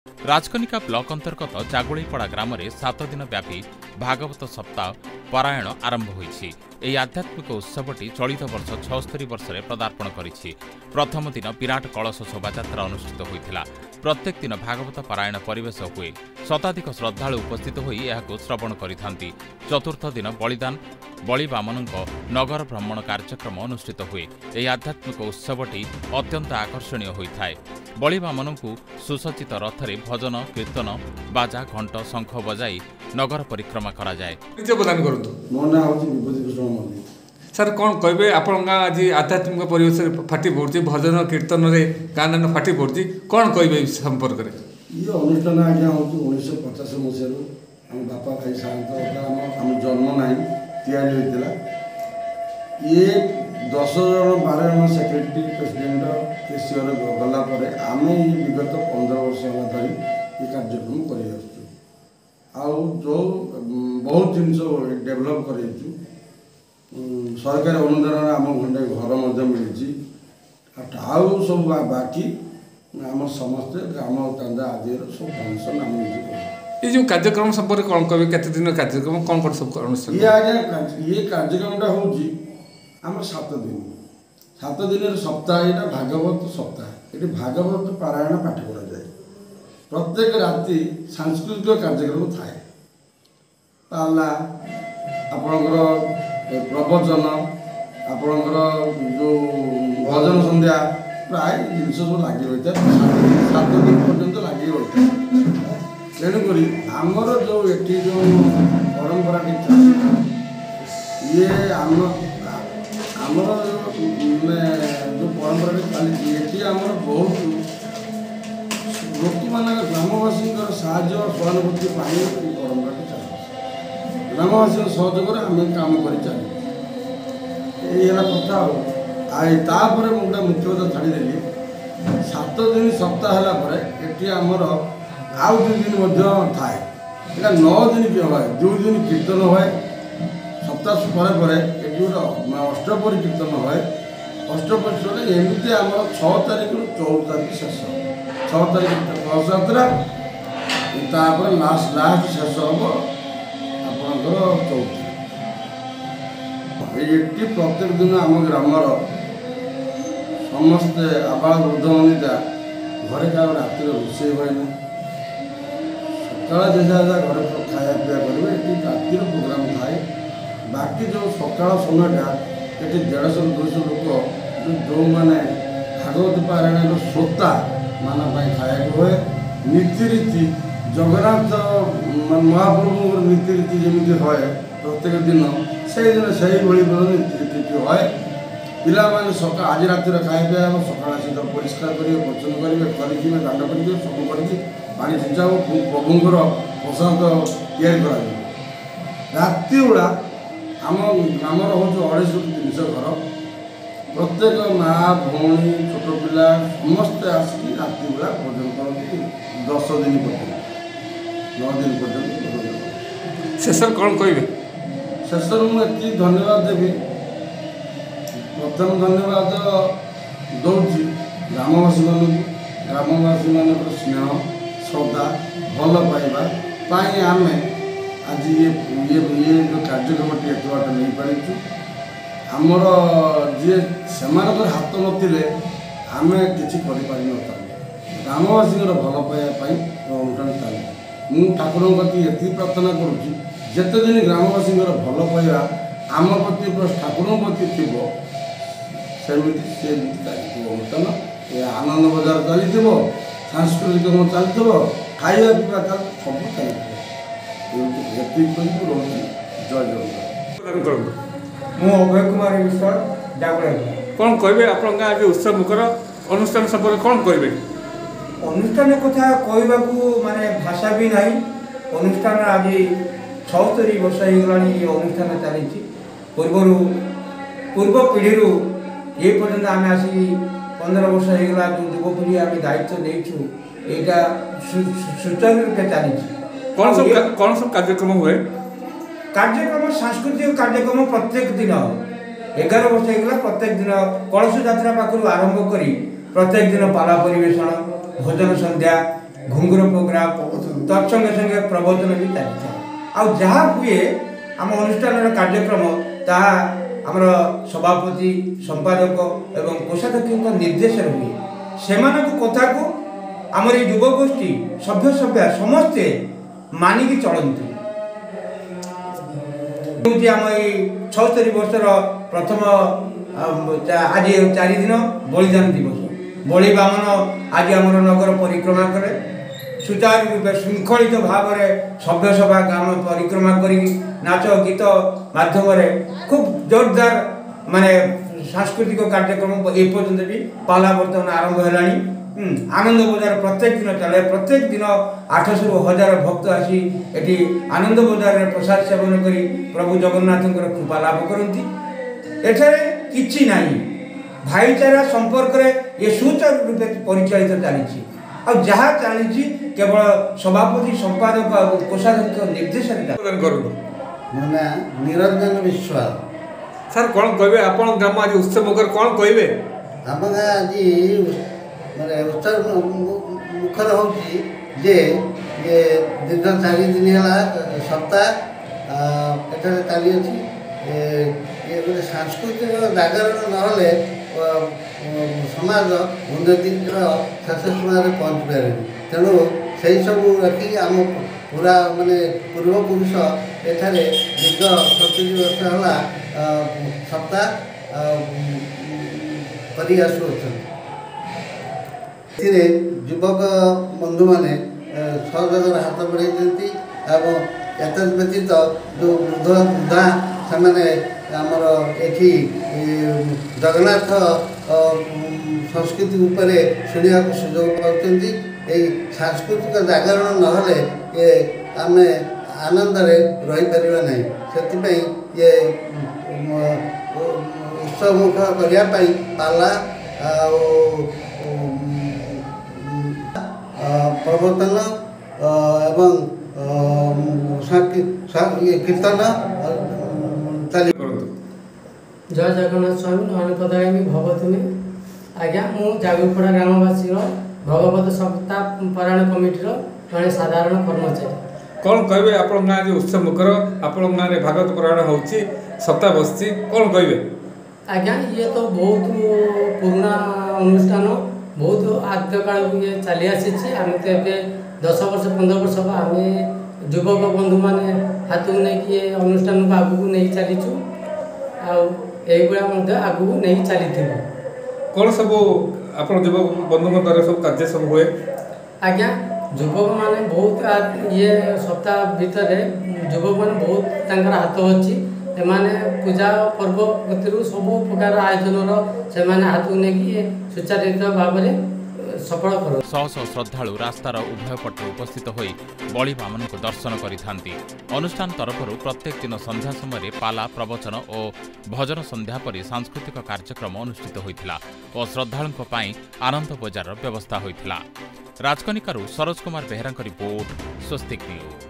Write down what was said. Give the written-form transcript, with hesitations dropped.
Rajkanika block अंतर्गत जागुलीपड़ा ग्राम में 7 दिन व्यापी भागवत सप्ताह पारायण आरंभ होईछि। ଏହି ଆଧ୍ୟାତ୍ମିକ ଉତ୍ସବଟି ଚଳିତ ବର୍ଷ 76 ବର୍ଷରେ ପଦାର୍ପଣ କରିଛି। ପ୍ରଥମ ଦିନ ବିରାଟ କଳସ ଶୋଭାଯାତ୍ରା ଅନୁଷ୍ଠିତ ହୋଇଥିଲା। ପ୍ରତ୍ୟେକ ଦିନ ଭାଗବତ ପାରାୟଣ ପରିବେଶ ହୁଏ। ଶତାଧିକ ଶ୍ରଦ୍ଧାଳୁ ଉପସ୍ଥିତ ହୋଇ ଏହାକୁ ଶ୍ରବଣ କରିଥାନ୍ତି। ଚତୁର୍ଥ ଦିନ ବଳିଦାନ ବଳିବାମନଙ୍କ ନଗର ଭ୍ରମଣ କାର୍ଯ୍ୟକ୍ରମ ଅନୁଷ୍ଠିତ ହୁଏ। ଏହି ଆଧ୍ୟାତ୍ମିକ ଉତ୍ସବଟି ଅତ୍ୟନ୍ତ ଆକର୍ଷଣୀୟ ହୋଇଥାଏ। ବଳିବାମନଙ୍କୁ ସୁସଜ୍ଜିତ ରଥରେ ଭଜନ କୀର୍ତ୍ତନ ବାଜା ଘଣ୍ଟ ଶଙ୍ଖ ବଜାଇ ନଗର ପରିକ୍ରମା କରାଯାଏ। सर कौन कहे आपण आज आध्यात्मिक परिवेश फाटी पड़ी भजन कीर्तन गाँ फाटी पड़ी कौन कहे संपर्क में ये अनुष्ठान आज्ञा हूँ 1950 मसीह आम बापा भाई सात आम जन्म ना या ये 10 जन 12 जन सेक्रेटरी प्रेसिडेंट केसीआर गलापर आम विगत 15 वर्ष धरी ये कार्यक्रम कर जो बहुत जिन डेभलप कर सरकार अनुदान आम घंटे घर मिली आउ सब बाकी आम समस्ते ग्राम चांदा आदि सब फंक्शन आम ये जो कार्यक्रम संपर्क कौन कहे केते दिन कार्यक्रम कौन कौन सब अनुष्ठान ये आज्ञा ये कार्यक्रमटा हूँ आम 7 दिन सप्ताह यहाँ भागवत सप्ताह ये भागवत पारायण पाठ करा जाए। प्रत्येक राति सांस्कृतिक कार्यक्रम थाए पाला आपणकर प्रवचन आपणकर जो भजन संध्या प्राय जिन सब लगी रही है 7 दिन पर्यंत लगी रही है। तेणुक आमर जो ये जो परंपरा ये आमर जो परंपरा चली ये आमर बहुत लोक मान ग्रामवासी साहय सहानुभूति परंपरा चलती ग्रामवासी सहयोग आम कम कर चल प्रथा मुझे मुख्य कथा छाड़देली 7 दिन सप्ताह है आमर आउ 2 दिन थाए यहाँ 9 दिन की हुए 2 दिन कीर्तन हुए सप्ताह पर गोटे अष्टपरी कीर्तन हुए अष्टपरी एमती आम 6 तारीख रु 14 तारीख शेष 6 तारीख कलश यात्रा लास्ट शेष हम आपणकर 14 ये प्रत्येक दिन आम ग्रामर समस्ते आबाल वृद्ध वनिता घरे क्या राति रोषे हुए ना सका जैसा घर खाया पीया करेंगे ये रातिर प्रोग्राम थाए बाकी जो सका समयटा ये 150-200 लोग जो मैंने भागवत पारायण श्रोता मान खाया हुए नीतिरीति जगन्नाथ महाप्रभु नीतिरीति जमी है प्रत्येक दिन से दिन से नीतिरीति है पिला माने सका आज रातिर खाया पीया सका परिष्कार करेंगे भोजन करेंगे करेंगे दांड करेंगे सब करके पानी सिंचा प्रभुंर प्रसाद या राति बेला आम ग्रामर हूँ 250-300 घर प्रत्येक माँ भौणी छोट पिला समस्ते आसिक राति बेला भोजन करती 10 दिन पर्यटन 9 दिन पर्यटन शेष कौन कहे शेष मुझे धन्यवाद देवी प्रथम धन्यवाद दौची ग्रामवासी मान स्नेह श्रद्धा भल पाइबा आम आज ये जो कार्यक्रम एत बाट नहीं पारिचु आमर जी से हाथ नथिले आम कि ग्रामवासी भल पाइबापी अनुष्ठान चले मुझे ठाकुर प्रति ये प्रार्थना करुँच जिते दिन ग्रामवासी भल पाइबा आम प्रति ठाकुर प्रति थी सेमती सी अनुष्ठान ये आनंद बजार चली सांस्कृतिक चलती खाଇବା पीवा सब चलती जय जगन्नाथ मु अभय कुमार विश्वाल जागुड़ा कौन कहे आप उत्सव मुखर अनुष्ठान संपर्क कौन कहे अनुष्ठान कथा कहवा माने भाषा भी नहीं अनुष्ठान आज 76 वर्ष होगा अनुष्ठान चली पूर्व पीढ़ी ये पर्यंत आम आसी 15 वर्ष होगा जो युवपीढ़ी आम दायित्व देचु यहाँ सुचारू रूपे चली कौन सब कार्यक्रम हुए कार्यक्रम सांस्कृतिक कार्यक्रम प्रत्येक दिन 11 वर्ष होगा प्रत्येक दिन कलश यात्रा पाखु आरंभ कर प्रत्येक दिन पाला परिवेषण भोजन संध्या घुंगुर प्रोग्राम तत्संगे संगे प्रबोधन भी चली था आ जहाँ हुए आम अनुष्ठान कार्यक्रम ताहा आमर सभापति संपादक एवं कोषाध्यक्ष निर्देश हुए से कथा को आमर ये युवगोष्ठी सभ्य सभ्या समस्ते मानिकी चलती आम ये 76 वर्षर प्रथम आज 4 दिन बलिदान दिवस बलि बामन आज आम नगर परिक्रमा करे सुचारू रूपे श्रृंखलित भाव में सभ्य सभा ग्राम परिक्रमा कर नाच गीत माध्यम खूब जोरदार माने सांस्कृतिक कार्यक्रम एपर्यंत भी पाला बर्तमान आरंभ है आनंद बजार प्रत्येक दिन चले प्रत्येक दिन 800 ରୁ 1000 भक्त आसी एटी आनंद बजार रे प्रसाद सेवन करी प्रभु जगन्नाथ कृपा लाभ करती एठारे किछि नाही भाईचारा संपर्क रे ये सुचारू रूपे परिचालित चली आ जहाँ चली केवल सभापति संपादक और कोषाध्यक्ष निर्देश मैंने निरंजन विश्वास सर कौन कहबे आपण ग्राम आज उत्सव मुखर कौन कहबे आम गाँ आज माने उत्सव मुखर होची जे ये दीर्घ 4 दिन है सप्ताह एठारे चली अच्छी ये गोटे सांस्कृतिक जागरण नहले समाज उन्नति शेष सीमार पहुँच पारे तेणु से सब रखी आम पूरा माने पूर्वपुरुष एठारे दीर्घ 70 वर्ष है सप्ताह कर युवक बंधु मैंने सहयोगर हाथ बढ़ाई एत व्यतीत जो वृद्ध वृद्धा से आमर एठी जगन्नाथ संस्कृति उपरे शुणा सुजोग पाँच सांस्कृतिक जागरण नहले ये आम आनंद रही पार नहीं से ये उत्सवमुख करने पाला प्रवर्तन एवं कीर्तन चली जय जगन्नाथ स्वामी नयनपदायी भगवती आज्ञा मु जागुपड़ा ग्रामवासी भगवत सप्ताह पारायण कमिटी जड़े साधारण कर्मचारी कौन कहबे आपण गाँ जो उत्सव मुखर आपण गाँव में भागवत पारायण होची सप्ताह बसची कौन कहबे आज्ञा ये तो बहुत पुराना अनुष्ठान बहुत आद्य काल ये चली आसी आम तो ये 10 वर्ष 15 वर्ष आम युवक बंधु मैंने हाथ को लेकिन अनुष्ठान को आगू नहीं चलीचु आगू नहीं चली कौन सब आप युवक बंधु द्वारा सब कार्य सब हुए आज्ञा युवक मैंने बहुत ये सप्ताह भितर युवक मैंने बहुत हाथ अच्छी एमाने पूजा पर्व गति सब प्रकार आयोजन से हाथ को लेकिन सुचारित भाव में सफल कर शह शह श्रद्धालु रास्तार उभय पटे उपस्थित होई बलि बामन को दर्शन करिथांती। अनुष्ठान तरफरु प्रत्येक दिन संध्या समय पाला प्रवचन और भजन संध्या परी सांस्कृतिक कार्यक्रम अनुष्ठित होइथिला और श्रद्धालुंक पई आनंद बजार व्यवस्था होइथिला। राजकनिकारु सरोज कुमार बेहरा रिपोर्ट स्वस्तिक न्यूज।